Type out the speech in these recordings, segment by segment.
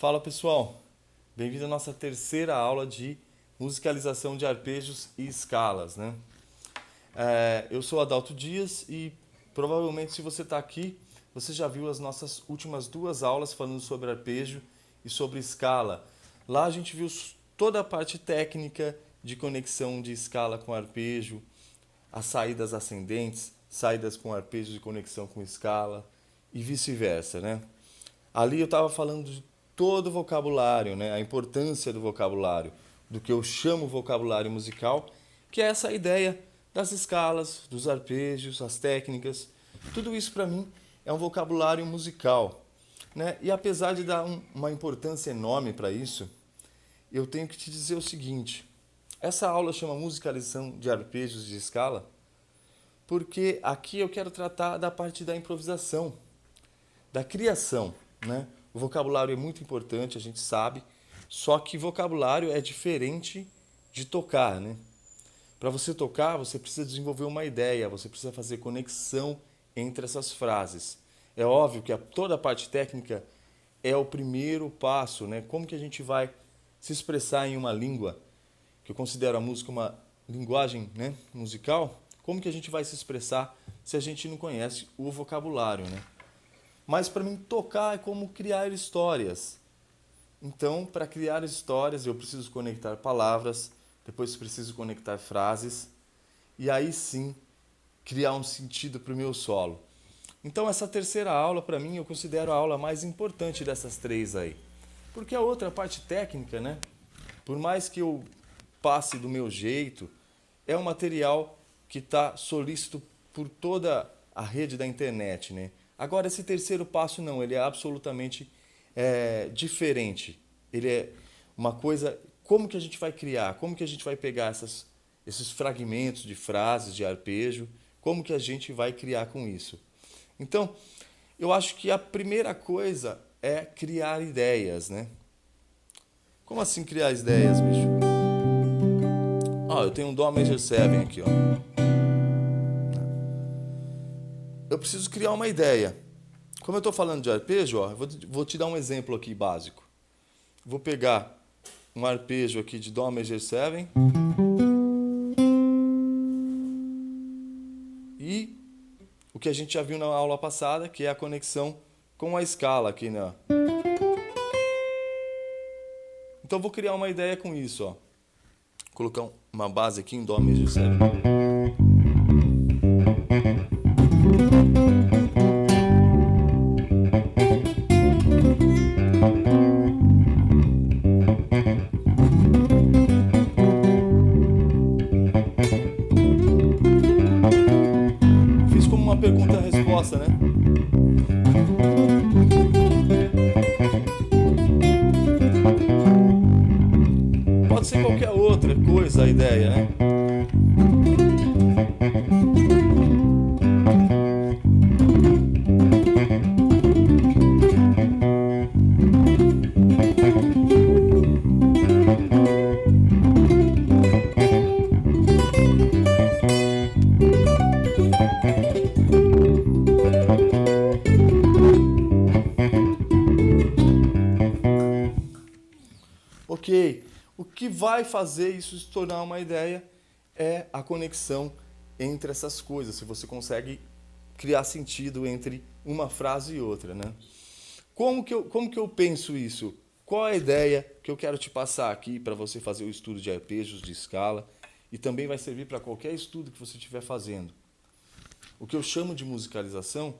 Fala pessoal, bem-vindo à nossa terceira aula de musicalização de arpejos e escalas, né? Eu sou Adalto Dias e provavelmente se você está aqui, você já viu as nossas últimas duas aulas falando sobre arpejo e sobre escala. Lá a gente viu toda a parte técnica de conexão de escala com arpejo, as saídas ascendentes, saídas com arpejo de conexão com escala e vice-versa, né? Ali eu estava falando de todo o vocabulário, né? A importância do vocabulário, do que eu chamo vocabulário musical, que é essa ideia das escalas, dos arpejos, as técnicas. Tudo isso para mim é um vocabulário musical, né? E apesar de dar uma importância enorme para isso, eu tenho que te dizer o seguinte: essa aula chama musicalização de arpejos de escala porque aqui eu quero tratar da parte da improvisação, da criação, né? O vocabulário é muito importante, a gente sabe, só que vocabulário é diferente de tocar, né? Para você tocar, você precisa desenvolver uma ideia, você precisa fazer conexão entre essas frases. É óbvio que toda a parte técnica é o primeiro passo, né? Como que a gente vai se expressar em uma língua, que eu considero a música uma linguagem, né, musical? Como que a gente vai se expressar se a gente não conhece o vocabulário, né? Mas para mim tocar é como criar histórias. Então, para criar histórias, eu preciso conectar palavras, depois preciso conectar frases, e aí sim criar um sentido para o meu solo. Então, essa terceira aula, para mim, eu considero a aula mais importante dessas três aí. Porque a outra parte técnica, né? Por mais que eu passe do meu jeito, é um material que está solícito por toda a rede da internet, né? Agora, esse terceiro passo não, ele é absolutamente diferente. Ele é uma coisa, como que a gente vai criar, como que a gente vai pegar esses fragmentos de frases, de arpejo, como que a gente vai criar com isso. Então, eu acho que a primeira coisa é criar ideias, né? Como assim criar ideias, bicho? Eu tenho um Dó Major 7 aqui, ó. Eu preciso criar uma ideia. Como eu estou falando de arpejo, ó, eu vou te dar um exemplo aqui básico. Vou pegar um arpejo aqui de Dó Major 7 e o que a gente já viu na aula passada, que é a conexão com a escala aqui, né? Então vou criar uma ideia com isso, ó. Vou colocar uma base aqui em Dó Major 7. Fiz como uma pergunta-resposta, né? Pode ser qualquer outra coisa a ideia, né? Ok, o que vai fazer isso se tornar uma ideia é a conexão entre essas coisas, se você consegue criar sentido entre uma frase e outra, né? Como que eu penso isso? Qual é a ideia que eu quero te passar aqui para você fazer o estudo de arpejos, de escala, e também vai servir para qualquer estudo que você estiver fazendo. O que eu chamo de musicalização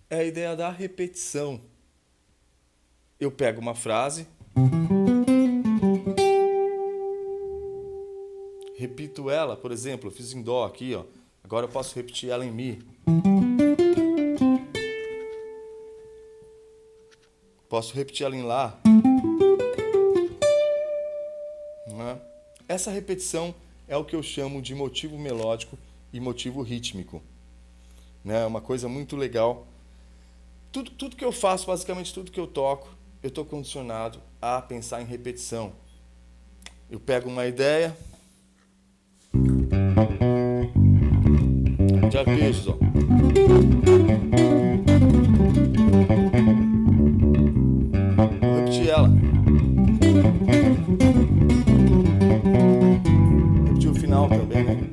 é a ideia da repetição. Eu pego uma frase, repito ela, por exemplo, eu fiz em Dó aqui, ó. Agora eu posso repetir ela em Mi. Posso repetir ela em Lá. Né? Essa repetição é o que eu chamo de motivo melódico e motivo rítmico. Né? Uma coisa muito legal. Tudo que eu faço, basicamente tudo que eu toco, eu estou condicionado a pensar em repetição. Eu pego uma ideia de arpejos, ó. Vou repetir repetir ela. Repetir o final também, né?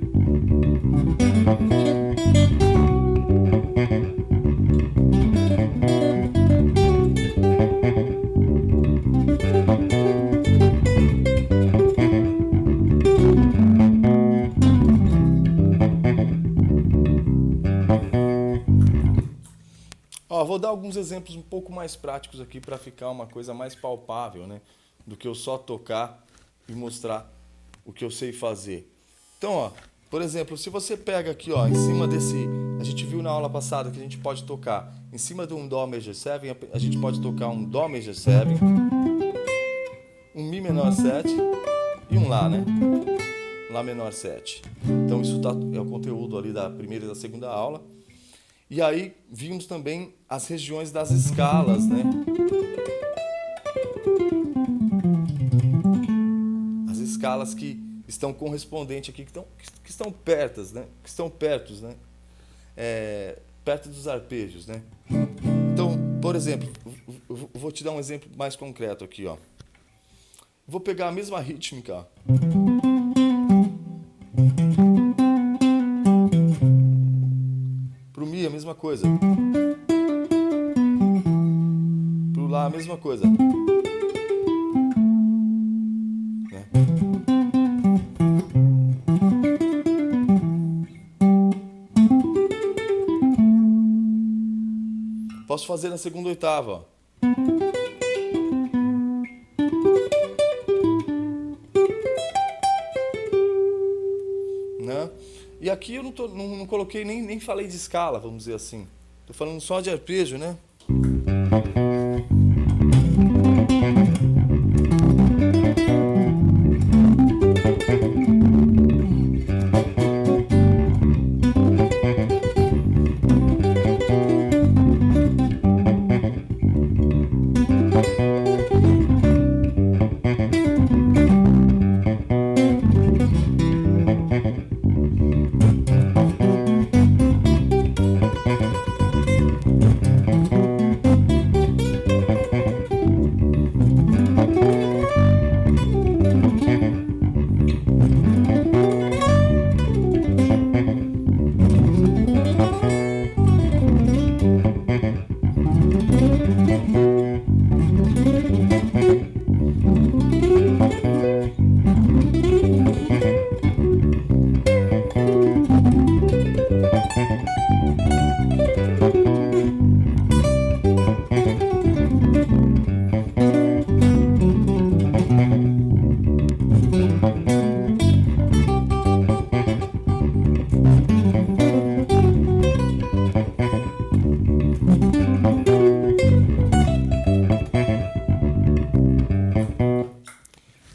Ó, vou dar alguns exemplos um pouco mais práticos aqui para ficar uma coisa mais palpável, né? Do que eu só tocar e mostrar o que eu sei fazer. Então, ó, por exemplo, se você pega aqui, ó, em cima desse... A gente viu na aula passada que a gente pode tocar em cima de um Dó Major 7, a gente pode tocar um Dó Major 7, um Mi menor 7 e um Lá, né? Lá menor 7. Então isso é o conteúdo ali da primeira e da segunda aula. E aí vimos também as regiões das escalas, né? As escalas que estão correspondentes aqui, que estão pertas, né? Que estão pertos, né? Perto dos arpejos, né? Então, por exemplo, vou te dar um exemplo mais concreto aqui, ó. Vou pegar a mesma rítmica, ó. Pro Mi a mesma coisa. Pro Lá a mesma coisa. Né? Posso fazer na segunda oitava, ó. Né? E aqui eu não coloquei nem falei de escala, vamos dizer assim. Estou falando só de arpejo, né?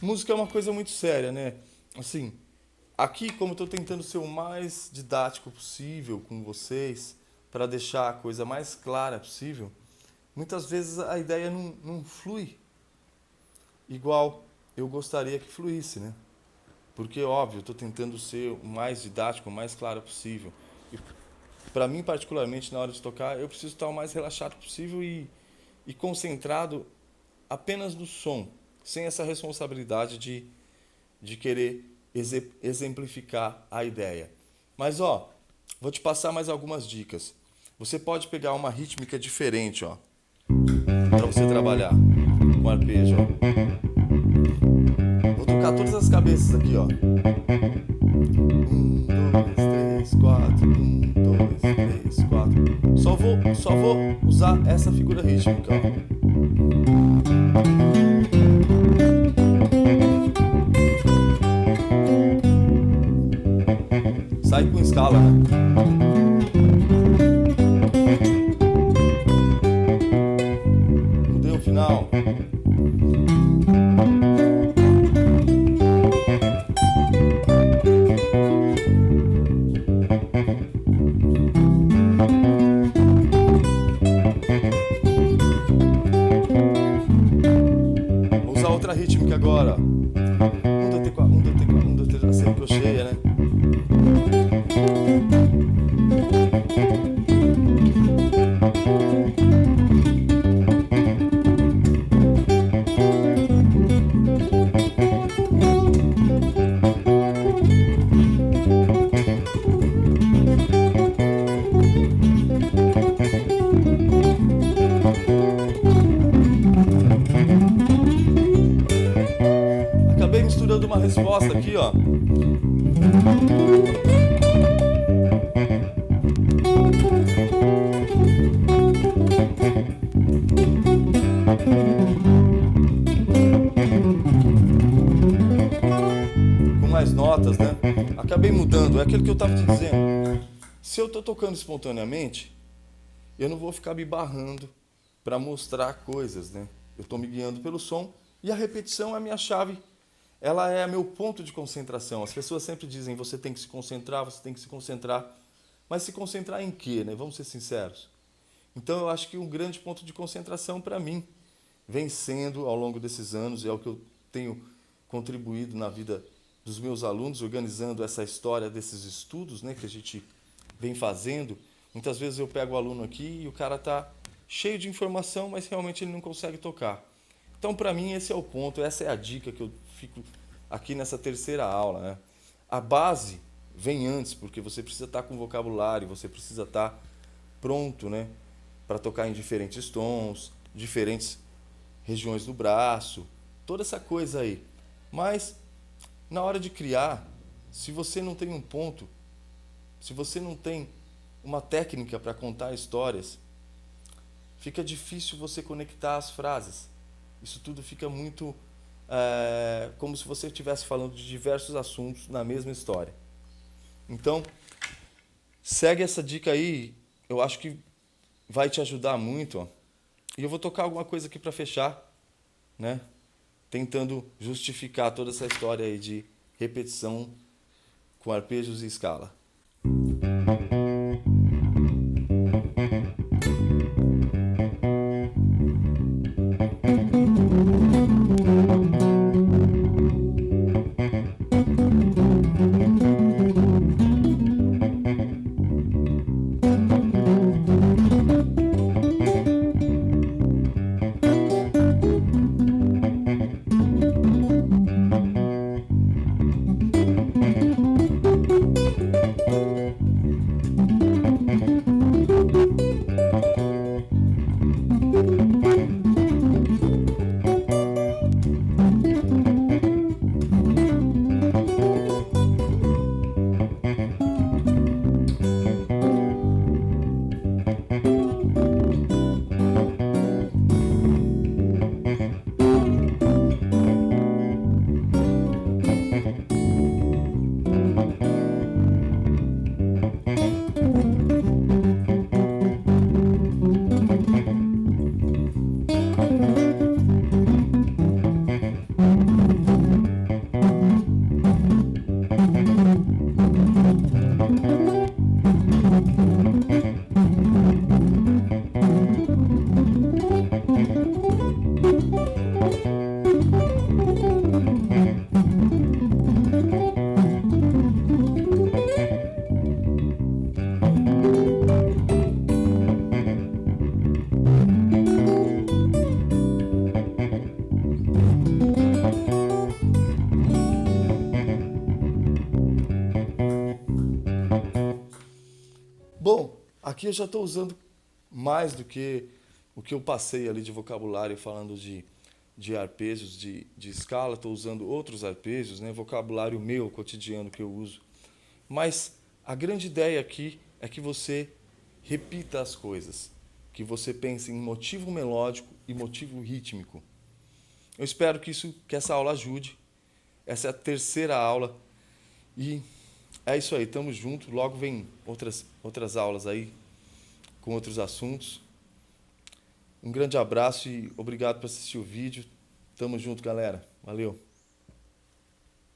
Música é uma coisa muito séria, né? Assim, aqui, como eu estou tentando ser o mais didático possível com vocês, para deixar a coisa mais clara possível, muitas vezes a ideia não flui igual eu gostaria que fluísse, né? Porque, óbvio, eu estou tentando ser o mais didático, o mais claro possível. E, para mim, particularmente, na hora de tocar, eu preciso estar o mais relaxado possível e concentrado apenas no som, sem essa responsabilidade de querer exemplificar a ideia. Mas, ó, vou te passar mais algumas dicas. Você pode pegar uma rítmica diferente, ó, para você trabalhar com arpejo, ó. Vou tocar todas as cabeças aqui, ó. 1, 2, 3, 4. 1, 2, 3, 4. Só vou usar essa figura rítmica, ó. Sai com escala, né? Mudei o final. Vou usar outra rítmica agora. 1, 2, 3, 4, 1, 2, 3, 4, 1, 2, 3, a semicocheia, né? uma resposta aqui, ó. Com mais notas, né? Acabei mudando, é aquilo que eu estava te dizendo. Se eu estou tocando espontaneamente, eu não vou ficar me barrando para mostrar coisas, né? Eu estou me guiando pelo som e a repetição é a minha chave. Ela é meu ponto de concentração. As pessoas sempre dizem, você tem que se concentrar, você tem que se concentrar. Mas se concentrar em quê, né? Vamos ser sinceros. Então eu acho que um grande ponto de concentração para mim vem sendo, ao longo desses anos, é o que eu tenho contribuído na vida dos meus alunos, organizando essa história desses estudos, né, que a gente vem fazendo. Muitas vezes eu pego o aluno aqui e o cara está cheio de informação, mas realmente ele não consegue tocar. Então, para mim, esse é o ponto, essa é a dica que eu fico aqui nessa terceira aula, né? A base vem antes, porque você precisa estar com vocabulário, você precisa estar pronto, né, para tocar em diferentes tons, diferentes regiões do braço, toda essa coisa aí. Mas, na hora de criar, se você não tem um ponto, se você não tem uma técnica para contar histórias, fica difícil você conectar as frases. Isso tudo fica muito como se você estivesse falando de diversos assuntos na mesma história. Então, segue essa dica aí, eu acho que vai te ajudar muito, ó. E eu vou tocar alguma coisa aqui para fechar, né? Tentando justificar toda essa história aí de repetição com arpejos e escala. Bom, aqui eu já estou usando mais do que o que eu passei ali de vocabulário falando de arpejos, de escala. Estou usando outros arpejos, né? Vocabulário meu, cotidiano que eu uso. Mas a grande ideia aqui é que você repita as coisas, que você pense em motivo melódico e motivo rítmico. Eu espero que essa aula ajude. Essa é a terceira aula e é isso aí, tamo junto. Logo vem outras aulas aí com outros assuntos. Um grande abraço e obrigado por assistir o vídeo. Tamo junto, galera. Valeu.